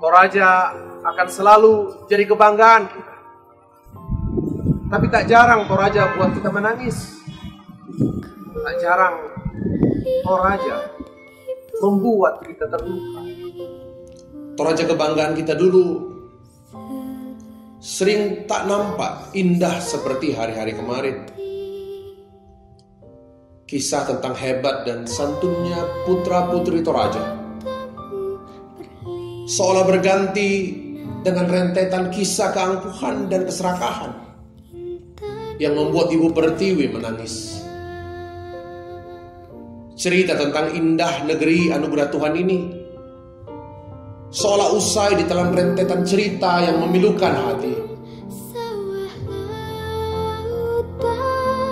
Toraja akan selalu jadi kebanggaan kita. Tapi tak jarang Toraja buat kita menangis. Tak jarang Toraja membuat kita terluka. Toraja kebanggaan kita dulu sering tak nampak indah seperti hari-hari kemarin. Kisah tentang hebat dan santunnya putra-putri Toraja seolah berganti dengan rentetan kisah keangkuhan dan keserakahan yang membuat Ibu Pertiwi menangis. Cerita tentang indah negeri anugerah Tuhan ini seolah usai di dalam rentetan cerita yang memilukan hati.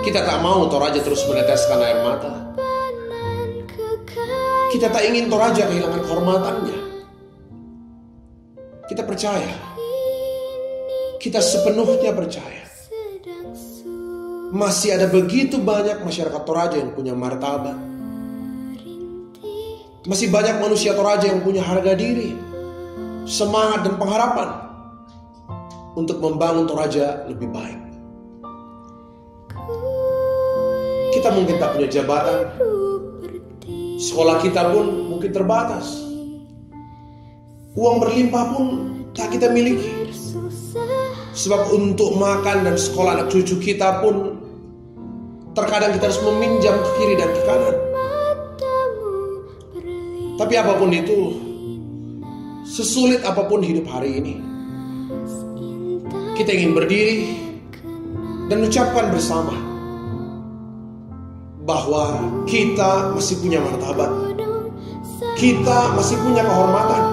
Kita tak mau Toraja terus meneteskan air mata. Kita tak ingin Toraja kehilangan kehormatannya. Kita percaya, kita sepenuhnya percaya, masih ada begitu banyak masyarakat Toraja yang punya martabat. Masih banyak manusia Toraja yang punya harga diri, semangat dan pengharapan untuk membangun Toraja lebih baik. Kita mungkin tak punya jabatan, sekolah kita pun mungkin terbatas, uang berlimpah pun tak kita miliki. Sebab untuk makan dan sekolah anak cucu kita pun terkadang kita harus meminjam ke kiri dan ke kanan. Tapi apapun itu, sesulit apapun hidup hari ini, kita ingin berdiri dan ucapkan bersama bahwa kita masih punya martabat, kita masih punya kehormatan,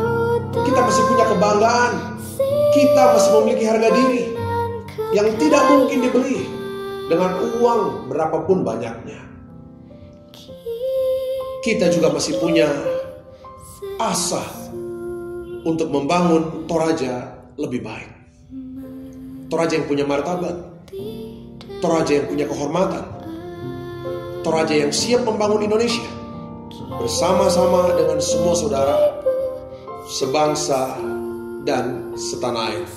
kita masih punya kebanggaan, kita masih memiliki harga diri yang tidak mungkin dibeli dengan uang berapapun banyaknya. Kita juga masih punya asa untuk membangun Toraja lebih baik. Toraja yang punya martabat, Toraja yang punya kehormatan, Toraja yang siap membangun Indonesia bersama-sama dengan semua saudara, sebangsa dan setanah air.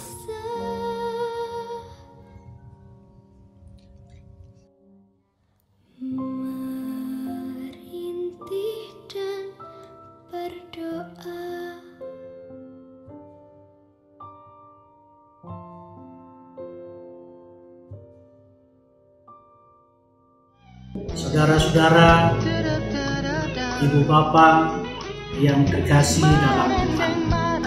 Merintih dan berdoa. Saudara-saudara, ibu bapak yang terkasih dalam Tuhan,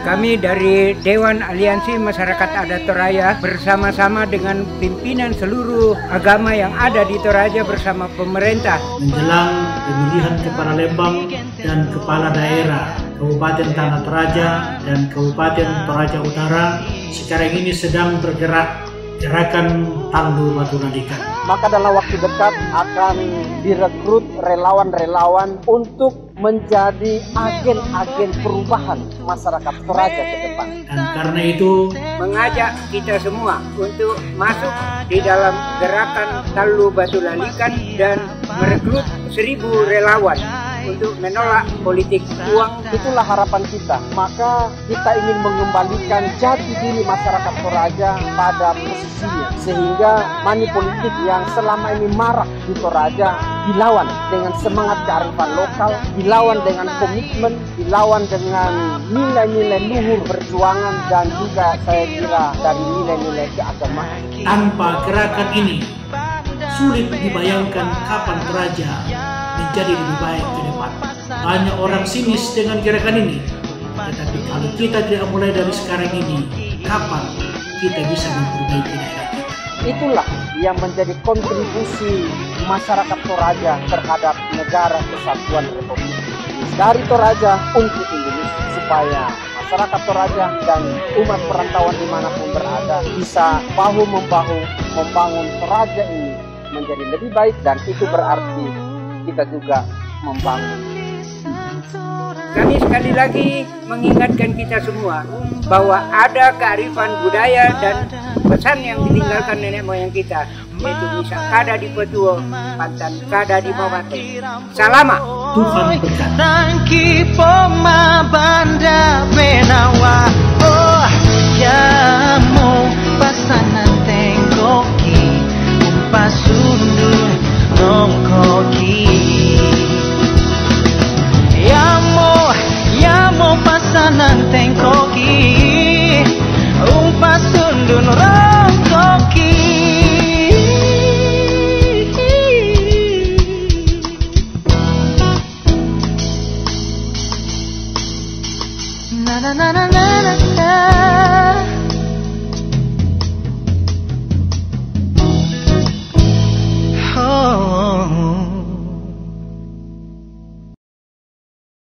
kami dari Dewan Aliansi Masyarakat Adat Toraja bersama-sama dengan pimpinan seluruh agama yang ada di Toraja bersama pemerintah menjelang pemilihan Kepala Lembang dan Kepala Daerah Kabupaten Tanah Toraja dan Kabupaten Toraja Utara, sekarang ini sedang bergerak gerakan Tandu Batu Lalikan. Maka dalam waktu dekat akan direkrut relawan-relawan untuk menjadi agen-agen perubahan masyarakat Toraja ke depan. Dan karena itu mengajak kita semua untuk masuk di dalam gerakan Tandu Batu Lalikan dan merekrut 1000 relawan untuk menolak politik uang. Itulah harapan kita. Maka kita ingin mengembalikan jati diri masyarakat Toraja pada posisinya, sehingga money politik yang selama ini marak di Toraja dilawan dengan semangat kearifan lokal, dilawan dengan komitmen, dilawan dengan nilai-nilai luhur perjuangan, dan juga saya kira dari nilai-nilai keagamaan. tanpa gerakan ini sulit dibayangkan kapan Toraja menjadi lebih baik ke depan. Banyak orang sinis dengan gerakan ini, tetapi kalau kita tidak mulai dari sekarang ini, kapan kita bisa memperbaiki daerah kita? Itulah yang menjadi kontribusi masyarakat Toraja terhadap negara kesatuan Republik dari Toraja untuk Indonesia, supaya masyarakat Toraja dan umat perantauan dimanapun berada bisa bahu-membahu membangun Toraja ini menjadi lebih baik, dan itu berarti kita juga membangun. Kami sekali lagi mengingatkan kita semua bahwa ada kearifan budaya dan pesan yang ditinggalkan nenek moyang kita, yaitu bisa kada di Petuo, pantan kada di Mawate. Salama. Tuhan berkata, Tangki poma banda benawa, oh ya mo pasanan tengkoki, umpasundu nongkoki. Ya mo pasanan tengkoki, umpasundu nongkoki. Na na na na na na.